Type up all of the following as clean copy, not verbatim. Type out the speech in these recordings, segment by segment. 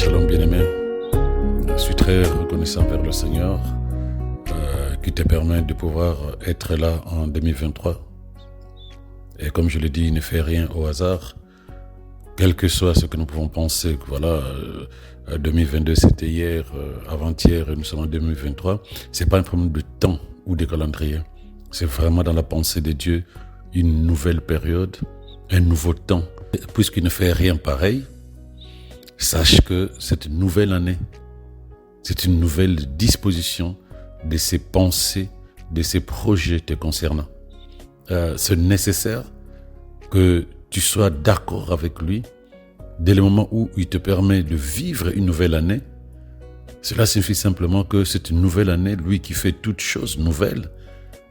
Shalom bien-aimé, je suis très reconnaissant vers le Seigneur qui te permet de pouvoir être là en 2023. Et comme je l'ai dit, il ne fait rien au hasard. Quel que soit ce que nous pouvons penser, que voilà, 2022 c'était hier, avant-hier et nous sommes en 2023, c'est pas un problème de temps ou de calendrier. C'est vraiment dans la pensée de Dieu, une nouvelle période, un nouveau temps. Puisqu'il ne fait rien pareil, sache que cette nouvelle année, c'est une nouvelle disposition de ses pensées, de ses projets te concernant. C'est nécessaire que tu sois d'accord avec lui dès le moment où il te permet de vivre une nouvelle année. Cela signifie simplement que cette nouvelle année, lui qui fait toutes choses nouvelles,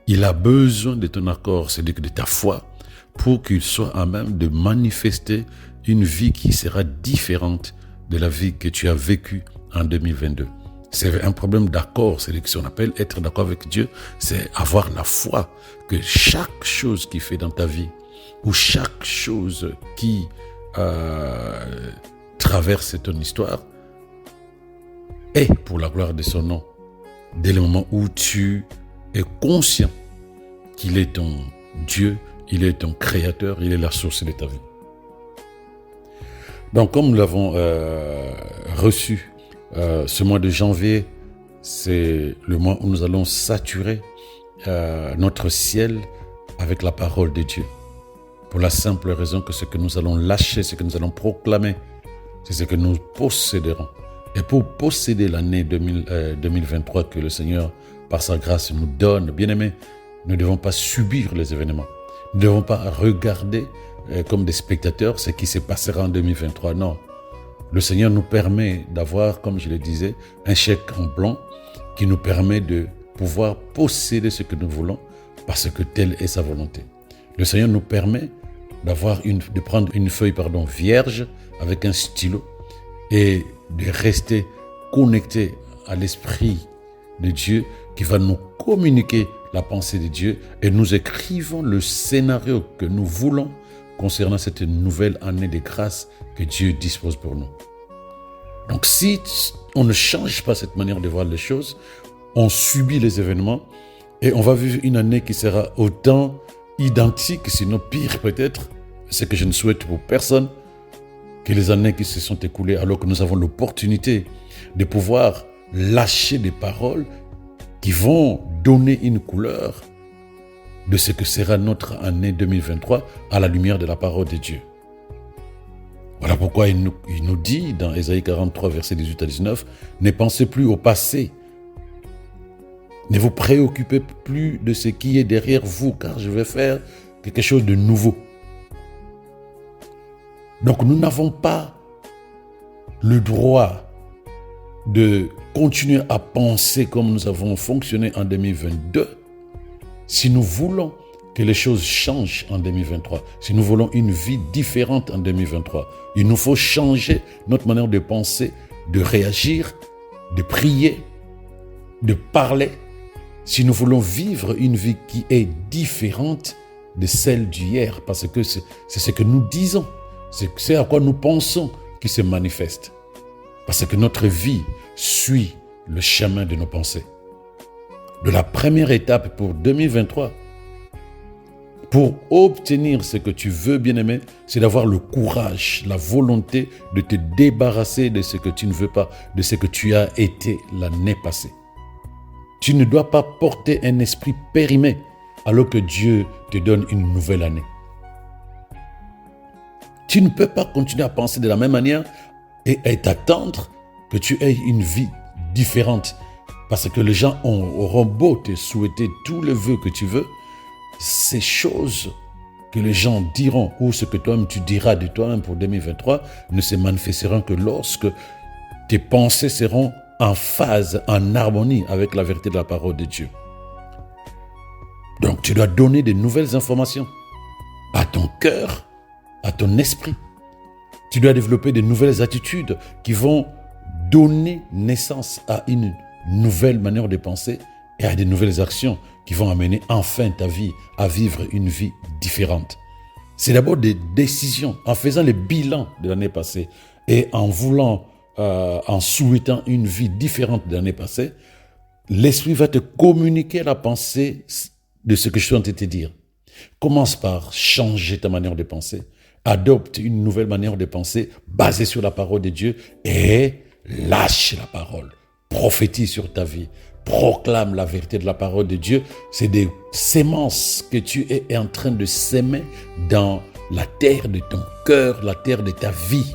il a besoin de ton accord, c'est-à-dire de ta foi, pour qu'il soit à même de manifester une vie qui sera différente de la vie que tu as vécue en 2022. C'est un problème d'accord, c'est ce qu'on appelle être d'accord avec Dieu, c'est avoir la foi que chaque chose qu'il fait dans ta vie, ou chaque chose qui traverse ton histoire, est pour la gloire de son nom. Dès le moment où tu es conscient qu'il est ton Dieu, il est ton créateur, il est la source de ta vie. Donc, comme nous l'avons reçu, ce mois de janvier, c'est le mois où nous allons saturer notre ciel avec la parole de Dieu. Pour la simple raison que ce que nous allons lâcher, ce que nous allons proclamer, c'est ce que nous posséderons. Et pour posséder l'année 2023 que le Seigneur, par sa grâce, nous donne, bien-aimés, nous ne devons pas subir les événements. Nous ne devons pas regarder comme des spectateurs ce qui se passera en 2023. Non. Le Seigneur nous permet d'avoir, comme je le disais, un chèque en blanc qui nous permet de pouvoir posséder ce que nous voulons parce que telle est sa volonté. Le Seigneur nous permet de prendre une feuille vierge avec un stylo et de rester connecté à l'Esprit de Dieu qui va nous communiquer la pensée de Dieu et nous écrivons le scénario que nous voulons concernant cette nouvelle année de grâce que Dieu dispose pour nous. Donc si on ne change pas cette manière de voir les choses, on subit les événements et on va vivre une année qui sera autant identique, sinon pire peut-être, ce que je ne souhaite pour personne, que les années qui se sont écoulées alors que nous avons l'opportunité de pouvoir lâcher des paroles qui vont donner une couleur de ce que sera notre année 2023 à la lumière de la parole de Dieu. Voilà pourquoi il nous dit dans Ésaïe 43, versets 18 à 19, « Ne pensez plus au passé, ne vous préoccupez plus de ce qui est derrière vous, car je vais faire quelque chose de nouveau. » Donc nous n'avons pas le droit de continuer à penser comme nous avons fonctionné en 2022 si nous voulons que les choses changent en 2023, si nous voulons une vie différente en 2023. Il nous faut changer notre manière de penser, de réagir, de prier, de parler, si nous voulons vivre une vie qui est différente de celle d'hier, parce que c'est ce que nous disons, c'est à quoi nous pensons qui se manifeste. Parce que notre vie suit le chemin de nos pensées. De la première étape pour 2023, pour obtenir ce que tu veux, bien-aimé, c'est d'avoir le courage, la volonté de te débarrasser de ce que tu ne veux pas, de ce que tu as été l'année passée. Tu ne dois pas porter un esprit périmé alors que Dieu te donne une nouvelle année. Tu ne peux pas continuer à penser de la même manière et t'attendre que tu aies une vie différente. Parce que les gens auront beau te souhaiter tous les vœux que tu veux, ces choses que les gens diront ou ce que toi-même tu diras de toi-même pour 2023 ne se manifesteront que lorsque tes pensées seront en phase, en harmonie avec la vérité de la parole de Dieu. Donc tu dois donner de nouvelles informations à ton cœur, à ton esprit. Tu dois développer de nouvelles attitudes qui vont donner naissance à une nouvelle manière de penser et à de nouvelles actions qui vont amener enfin ta vie à vivre une vie différente. C'est d'abord des décisions, en faisant le bilan de l'année passée et en voulant en souhaitant une vie différente de l'année passée, l'Esprit va te communiquer la pensée de ce que je suis en train de te dire. Commence par changer ta manière de penser. Adopte une nouvelle manière de penser basée sur la parole de Dieu et lâche la parole. Prophétise sur ta vie. Proclame la vérité de la parole de Dieu. C'est des semences que tu es en train de s'aimer dans la terre de ton cœur, la terre de ta vie.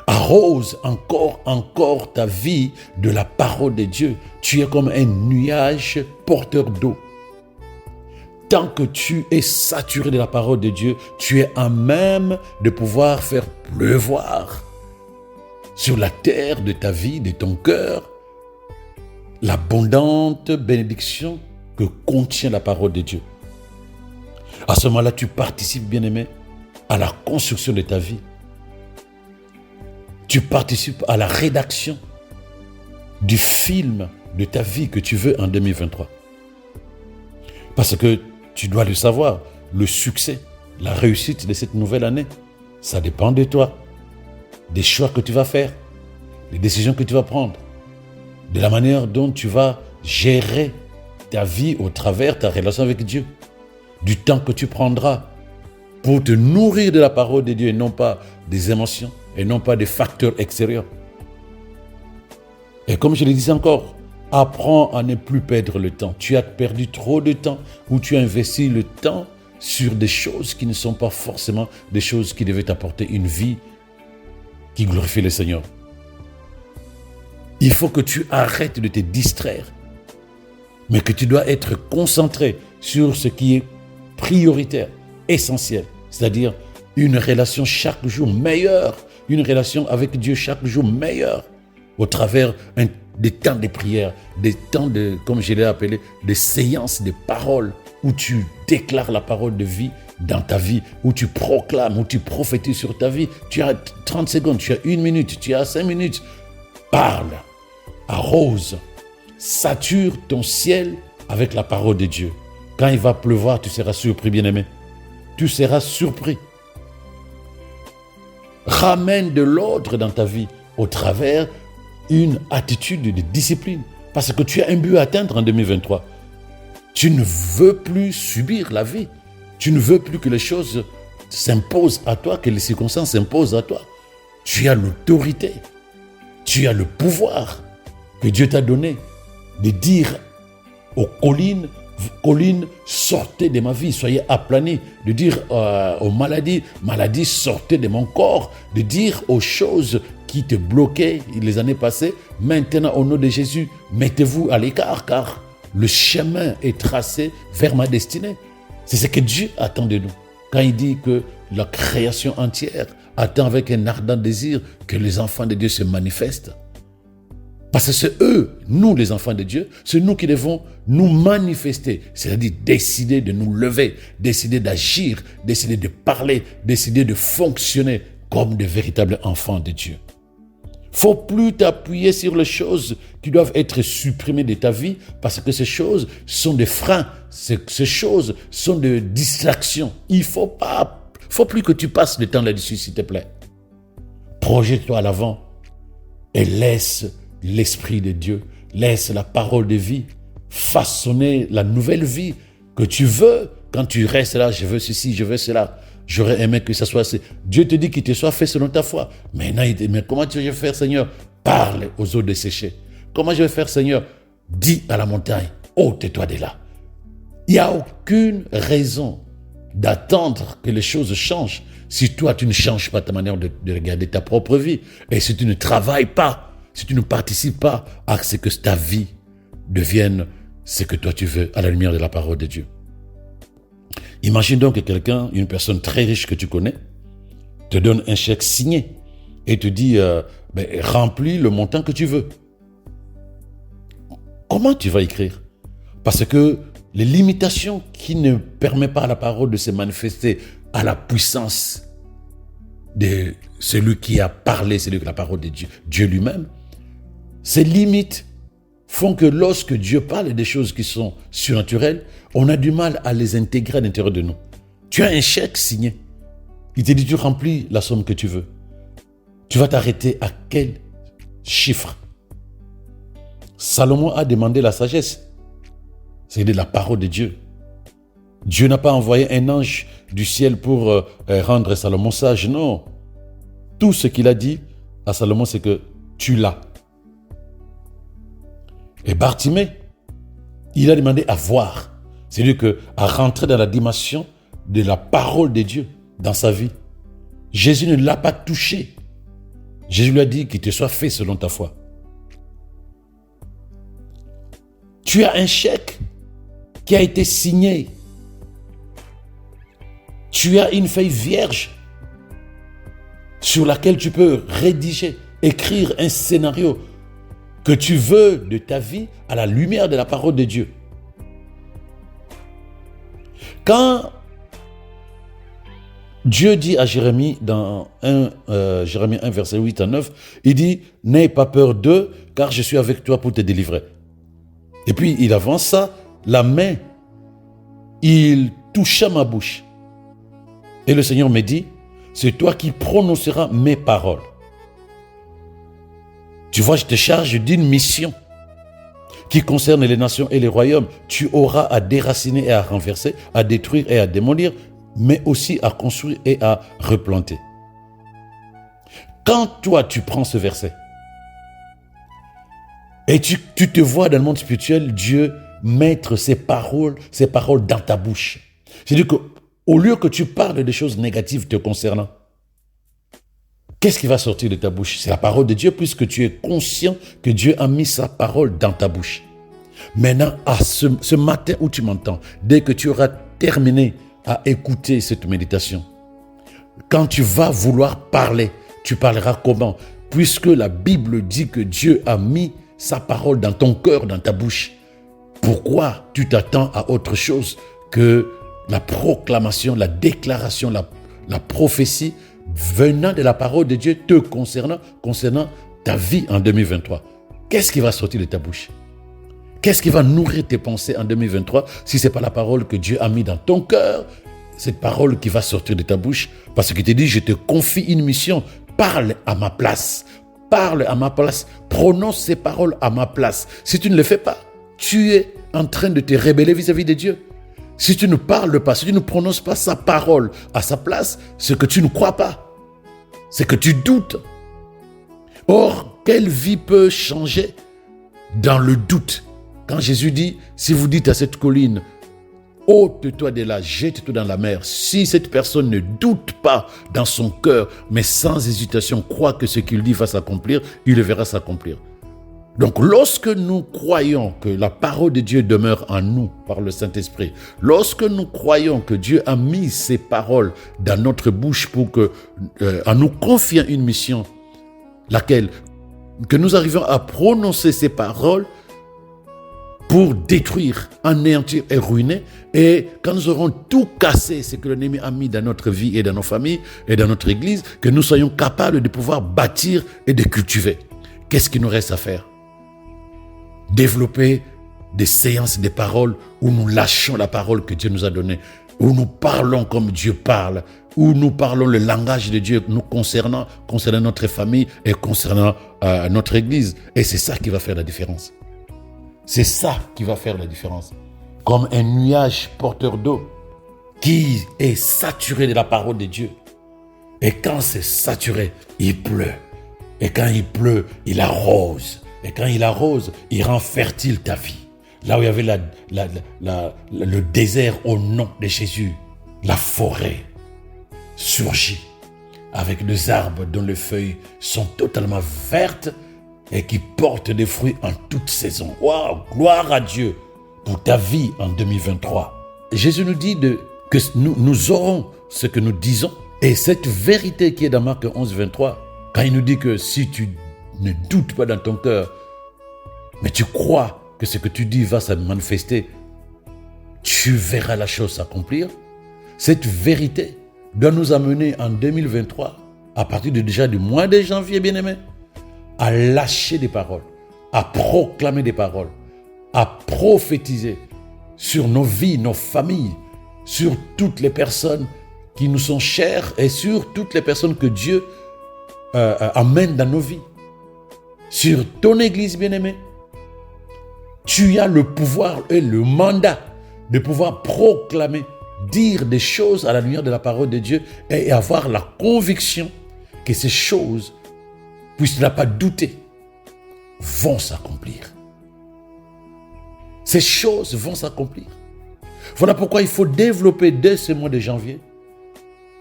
Arrose encore ta vie de la parole de Dieu. Tu es comme un nuage porteur d'eau. Tant que tu es saturé de la parole de Dieu, tu es à même de pouvoir faire pleuvoir sur la terre de ta vie, de ton cœur, l'abondante bénédiction que contient la parole de Dieu. À ce moment-là, tu participes, bien-aimé, à la construction de ta vie. Tu participes à la rédaction du film de ta vie que tu veux en 2023. Parce que tu dois le savoir, le succès, la réussite de cette nouvelle année, ça dépend de toi, des choix que tu vas faire, des décisions que tu vas prendre, de la manière dont tu vas gérer ta vie au travers de ta relation avec Dieu, du temps que tu prendras pour te nourrir de la parole de Dieu et non pas des émotions et non pas des facteurs extérieurs. Et comme je le disais encore, apprends à ne plus perdre le temps. Tu as perdu trop de temps ou tu as investi le temps sur des choses qui ne sont pas forcément des choses qui devaient t'apporter une vie qui glorifie le Seigneur. Il faut que tu arrêtes de te distraire, mais que tu dois être concentré sur ce qui est prioritaire, essentiel, c'est-à-dire une relation chaque jour meilleure, une relation avec Dieu chaque jour meilleure, au travers des temps de prière, des temps de, comme je l'ai appelé, des séances de paroles, où tu déclares la parole de vie dans ta vie, où tu proclames, où tu prophétises sur ta vie. Tu as 30 secondes, tu as 1 minute, tu as 5 minutes. Parle, arrose, sature ton ciel avec la parole de Dieu. Quand il va pleuvoir, tu seras surpris, bien-aimé. Tu seras surpris. Ramène de l'ordre dans ta vie au travers une attitude de discipline. Parce que tu as un but à atteindre en 2023. Tu ne veux plus subir la vie. Tu ne veux plus que les choses s'imposent à toi, que les circonstances s'imposent à toi. Tu as l'autorité. Tu as le pouvoir que Dieu t'a donné de dire aux collines, sortez de ma vie, soyez aplanis. De dire aux maladies, sortez de mon corps. De dire aux choses qui te bloquaient les années passées, maintenant au nom de Jésus, mettez-vous à l'écart car le chemin est tracé vers ma destinée. C'est ce que Dieu attend de nous. Quand il dit que la création entière attend avec un ardent désir que les enfants de Dieu se manifestent. Parce que c'est eux, nous les enfants de Dieu, c'est nous qui devons nous manifester, c'est-à-dire décider de nous lever, décider d'agir, décider de parler, décider de fonctionner comme de véritables enfants de Dieu. Faut plus t'appuyer sur les choses qui doivent être supprimées de ta vie parce que ces choses sont des freins, ces choses sont des distractions. Il faut plus que tu passes le temps là-dessus, s'il te plaît. Projette-toi à l'avant et laisse l'Esprit de Dieu, laisse la parole de vie façonner la nouvelle vie que tu veux. Quand tu restes là, je veux ceci, je veux cela. J'aurais aimé que ça soit... Dieu te dit qu'il te soit fait selon ta foi. Maintenant, il dit, mais comment tu vas faire, Seigneur? Parle aux eaux desséchées. Comment je vais faire, Seigneur? Dis à la montagne, ôte-toi de là. Il n'y a aucune raison d'attendre que les choses changent si toi, tu ne changes pas ta manière de regarder ta propre vie. Et si tu ne travailles pas, si tu ne participes pas à ce que ta vie devienne ce que toi tu veux à la lumière de la parole de Dieu. Imagine donc que quelqu'un, une personne très riche que tu connais, te donne un chèque signé et te dit remplis le montant que tu veux. Comment tu vas écrire? Parce que les limitations qui ne permettent pas à la parole de se manifester à la puissance de celui qui a parlé, celui qui a la parole de Dieu, Dieu lui-même, ces limites font que lorsque Dieu parle des choses qui sont surnaturelles, on a du mal à les intégrer à l'intérieur de nous. Tu as un chèque signé. Il te dit, tu remplis la somme que tu veux. Tu vas t'arrêter à quel chiffre? Salomon a demandé la sagesse. C'est de la parole de Dieu. Dieu n'a pas envoyé un ange du ciel pour rendre Salomon sage, non. Tout ce qu'il a dit à Salomon, c'est que tu l'as. Et Bartimée, il a demandé à voir. C'est-à-dire à rentrer dans la dimension de la parole de Dieu dans sa vie. Jésus ne l'a pas touché. Jésus lui a dit qu'il te soit fait selon ta foi. Tu as un chèque qui a été signé. Tu as une feuille vierge sur laquelle tu peux rédiger, écrire un scénario que tu veux de ta vie à la lumière de la parole de Dieu. Quand Dieu dit à Jérémie, dans Jérémie 1, verset 8 à 9, il dit « N'aie pas peur d'eux, car je suis avec toi pour te délivrer. » Et puis il avance ça, la main, il toucha ma bouche. Et le Seigneur me dit, c'est toi qui prononceras mes paroles. Tu vois, je te charge d'une mission qui concerne les nations et les royaumes. Tu auras à déraciner et à renverser, à détruire et à démolir, mais aussi à construire et à replanter. Quand toi, tu prends ce verset et tu te vois dans le monde spirituel, Dieu mettre ses paroles dans ta bouche. C'est-à-dire qu'au lieu que tu parles des choses négatives te concernant, qu'est-ce qui va sortir de ta bouche? C'est la parole de Dieu, puisque tu es conscient que Dieu a mis sa parole dans ta bouche. Maintenant, ce matin où tu m'entends, dès que tu auras terminé à écouter cette méditation, quand tu vas vouloir parler, tu parleras comment? Puisque la Bible dit que Dieu a mis sa parole dans ton cœur, dans ta bouche. Pourquoi tu t'attends à autre chose que la proclamation, la déclaration, la prophétie venant de la parole de Dieu te concernant ta vie en 2023? Qu'est-ce qui va sortir de ta bouche? Qu'est-ce qui va nourrir tes pensées en 2023 si ce n'est pas la parole que Dieu a mis dans ton cœur, cette parole qui va sortir de ta bouche? Parce qu'il te dit, je te confie une mission, parle à ma place. Parle à ma place, prononce ces paroles à ma place. Si tu ne le fais pas, tu es en train de te rebeller vis-à-vis de Dieu. Si tu ne parles pas, si tu ne prononces pas sa parole à sa place, c'est que tu ne crois pas. C'est que tu doutes. Or, quelle vie peut changer dans le doute? Quand Jésus dit, si vous dites à cette colline, ôte-toi de là, jette-toi dans la mer. Si cette personne ne doute pas dans son cœur, mais sans hésitation, croit que ce qu'il dit va s'accomplir, il le verra s'accomplir. Donc, lorsque nous croyons que la parole de Dieu demeure en nous par le Saint-Esprit, lorsque nous croyons que Dieu a mis ses paroles dans notre bouche pour que, en nous confiant une mission, laquelle, que nous arrivions à prononcer ces paroles pour détruire, anéantir et ruiner, et quand nous aurons tout cassé, ce que l'ennemi a mis dans notre vie et dans nos familles et dans notre église, que nous soyons capables de pouvoir bâtir et de cultiver. Qu'est-ce qu'il nous reste à faire? Développer des séances de paroles où nous lâchons la parole que Dieu nous a donnée, où nous parlons comme Dieu parle, où nous parlons le langage de Dieu nous concernant notre famille et concernant notre église. Et c'est ça qui va faire la différence. C'est ça qui va faire la différence. Comme un nuage porteur d'eau qui est saturé de la parole de Dieu. Et quand c'est saturé, il pleut. Et quand il pleut, il arrose. Et quand il arrose, il rend fertile ta vie. Là où il y avait le désert au nom de Jésus, la forêt surgit avec des arbres dont les feuilles sont totalement vertes et qui portent des fruits en toute saison. Waouh, gloire à Dieu pour ta vie en 2023. Jésus nous dit que nous aurons ce que nous disons. Et cette vérité qui est dans Marc 11, 23, quand il nous dit que si tu ne doutes pas dans ton cœur, mais tu crois que ce que tu dis va se manifester, tu verras la chose s'accomplir. Cette vérité doit nous amener en 2023, à partir déjà du mois de janvier, bien-aimé, à lâcher des paroles, à proclamer des paroles, à prophétiser sur nos vies, nos familles, sur toutes les personnes qui nous sont chères et sur toutes les personnes que Dieu amène dans nos vies, sur ton Église bien-aimée, tu as le pouvoir et le mandat de pouvoir proclamer, dire des choses à la lumière de la parole de Dieu et avoir la conviction que ces choses, puisque tu n'as pas douté, vont s'accomplir. Ces choses vont s'accomplir. Voilà pourquoi il faut développer dès ce mois de janvier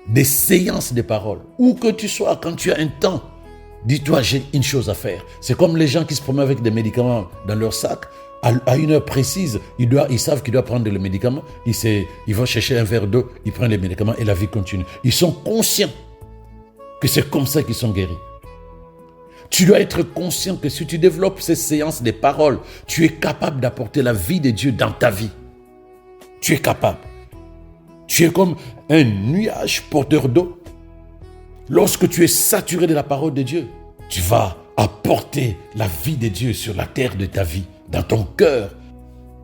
des séances de paroles. Où que tu sois, quand tu as un temps, dis-toi, j'ai une chose à faire. C'est comme les gens qui se promènent avec des médicaments dans leur sac. À une heure précise, ils savent qu'ils doivent prendre le médicament. Ils vont chercher un verre d'eau, ils prennent les médicaments et la vie continue. Ils sont conscients que c'est comme ça qu'ils sont guéris. Tu dois être conscient que si tu développes ces séances de paroles, tu es capable d'apporter la vie de Dieu dans ta vie. Tu es capable. Tu es comme un nuage porteur d'eau. Lorsque tu es saturé de la parole de Dieu, tu vas apporter la vie de Dieu sur la terre de ta vie, dans ton cœur.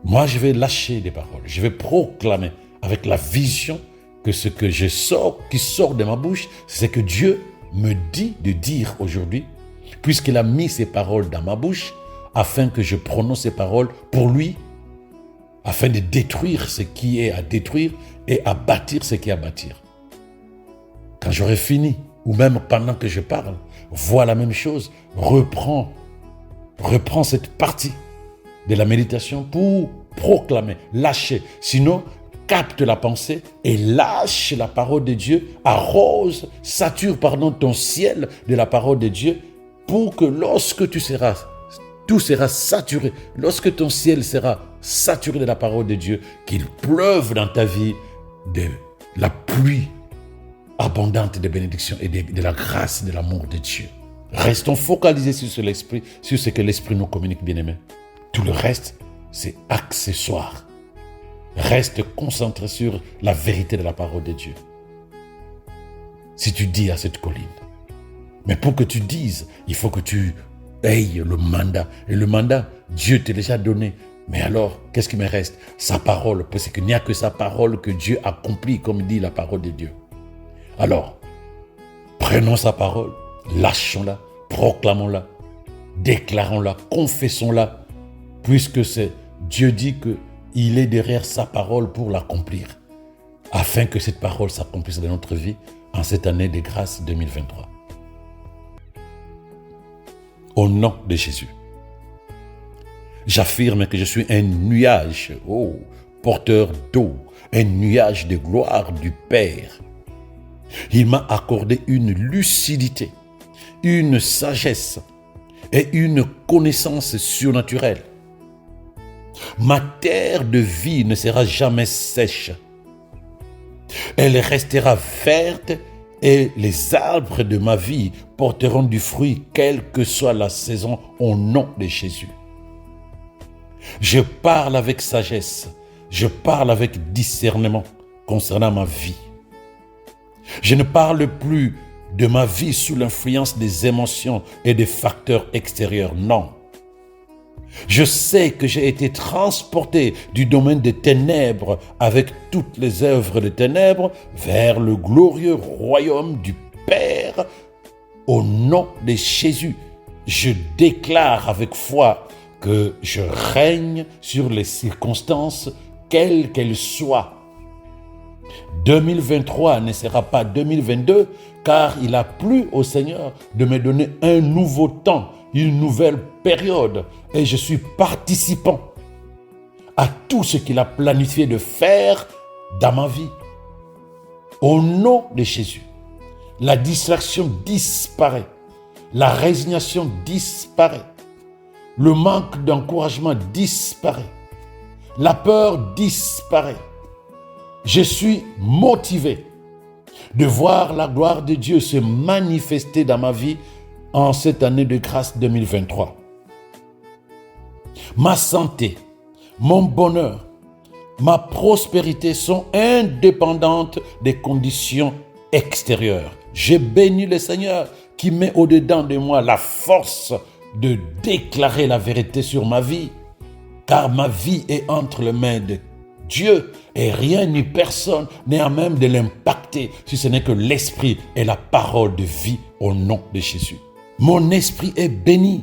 Moi, je vais lâcher des paroles. Je vais proclamer avec la vision que ce que qui sort de ma bouche, c'est ce que Dieu me dit de dire aujourd'hui, puisqu'il a mis ces paroles dans ma bouche, afin que je prononce ces paroles pour lui, afin de détruire ce qui est à détruire et à bâtir ce qui est à bâtir. Quand j'aurai fini, ou même pendant que je parle, vois la même chose, reprends cette partie de la méditation pour proclamer, lâcher. Sinon, capte la pensée et lâche la parole de Dieu, arrose, sature ton ciel de la parole de Dieu, pour que lorsque tout sera saturé, lorsque ton ciel sera saturé de la parole de Dieu, qu'il pleuve dans ta vie de la pluie abondante de bénédictions et de la grâce et de l'amour de Dieu. Restons focalisés sur l'esprit, sur ce que l'esprit nous communique, bien-aimés. Tout le reste, c'est accessoire. Reste concentré sur la vérité de la parole de Dieu. Si tu dis à cette colline, mais pour que tu dises, il faut que tu aies le mandat. Et le mandat, Dieu t'a déjà donné. Mais alors, qu'est-ce qui me reste? Sa parole, parce qu'il n'y a que sa parole que Dieu accomplit, comme dit la parole de Dieu. Alors, prenons sa parole, lâchons-la, proclamons-la, déclarons-la, confessons-la, puisque Dieu dit qu'il est derrière sa parole pour l'accomplir, afin que cette parole s'accomplisse dans notre vie en cette année de grâce 2023. Au nom de Jésus, j'affirme que je suis un nuage, porteur d'eau, un nuage de gloire du Père. Il m'a accordé une lucidité, une sagesse et une connaissance surnaturelle. Ma terre de vie ne sera jamais sèche. Elle restera verte et les arbres de ma vie porteront du fruit, quelle que soit la saison, au nom de Jésus. Je parle avec sagesse, je parle avec discernement concernant ma vie. Je ne parle plus de ma vie sous l'influence des émotions et des facteurs extérieurs, non. Je sais que j'ai été transporté du domaine des ténèbres avec toutes les œuvres des ténèbres vers le glorieux royaume du Père. Au nom de Jésus, je déclare avec foi que je règne sur les circonstances, quelles qu'elles soient. 2023 ne sera pas 2022, car il a plu au Seigneur de me donner un nouveau temps, une nouvelle période, et je suis participant à tout ce qu'il a planifié de faire dans ma vie. Au nom de Jésus, la distraction disparaît, la résignation disparaît, le manque d'encouragement disparaît, la peur disparaît. Je suis motivé de voir la gloire de Dieu se manifester dans ma vie en cette année de grâce 2023. Ma santé, mon bonheur, ma prospérité sont indépendantes des conditions extérieures. Je bénis le Seigneur qui met au-dedans de moi la force de déclarer la vérité sur ma vie, car ma vie est entre les mains de Dieu et rien ni personne n'est à même de l'impacter si ce n'est que l'Esprit et la parole de vie au nom de Jésus. Mon esprit est béni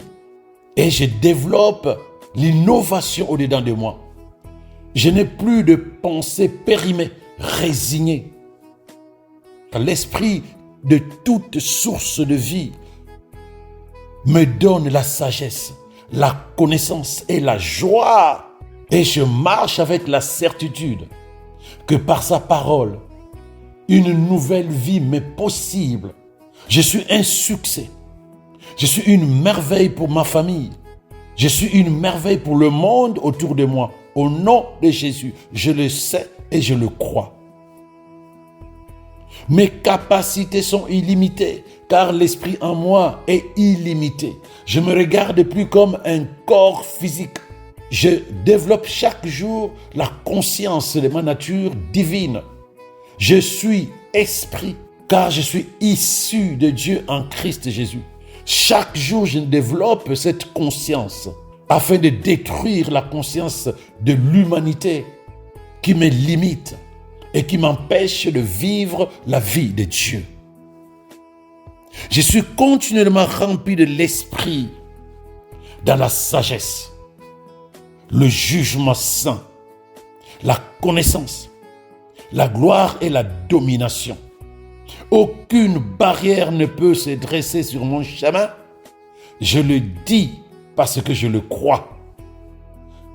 et je développe l'innovation au-dedans de moi. Je n'ai plus de pensée périmée, résignée. L'Esprit de toute source de vie me donne la sagesse, la connaissance et la joie. Et je marche avec la certitude que par sa parole, une nouvelle vie m'est possible. Je suis un succès. Je suis une merveille pour ma famille. Je suis une merveille pour le monde autour de moi. Au nom de Jésus, je le sais et je le crois. Mes capacités sont illimitées car l'esprit en moi est illimité. Je ne me regarde plus comme un corps physique. Je développe chaque jour la conscience de ma nature divine. Je suis esprit car je suis issu de Dieu en Christ Jésus. Chaque jour, je développe cette conscience afin de détruire la conscience de l'humanité qui me limite et qui m'empêche de vivre la vie de Dieu. Je suis continuellement rempli de l'esprit dans la sagesse, le jugement saint, la connaissance, la gloire et la domination. Aucune barrière ne peut se dresser sur mon chemin. Je le dis parce que je le crois.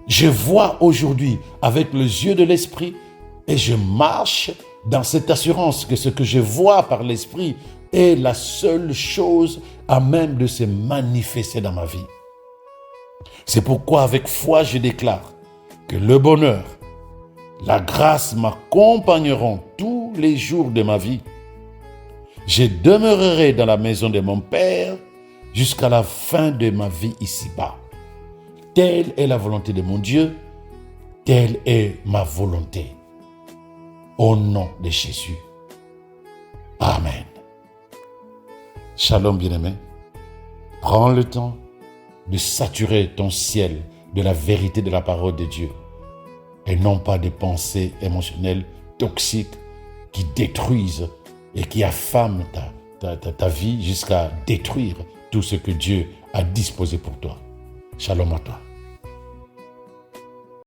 Je vois aujourd'hui avec les yeux de l'esprit et je marche dans cette assurance que ce que je vois par l'esprit est la seule chose à même de se manifester dans ma vie. C'est pourquoi avec foi je déclare que le bonheur, la grâce m'accompagneront tous les jours de ma vie. Je demeurerai dans la maison de mon Père jusqu'à la fin de ma vie ici-bas. Telle est la volonté de mon Dieu, telle est ma volonté. Au nom de Jésus. Amen. Shalom bien-aimé. Prends le temps de saturer ton ciel de la vérité de la parole de Dieu et non pas des pensées émotionnelles toxiques qui détruisent et qui affament ta vie jusqu'à détruire tout ce que Dieu a disposé pour toi. Shalom à toi.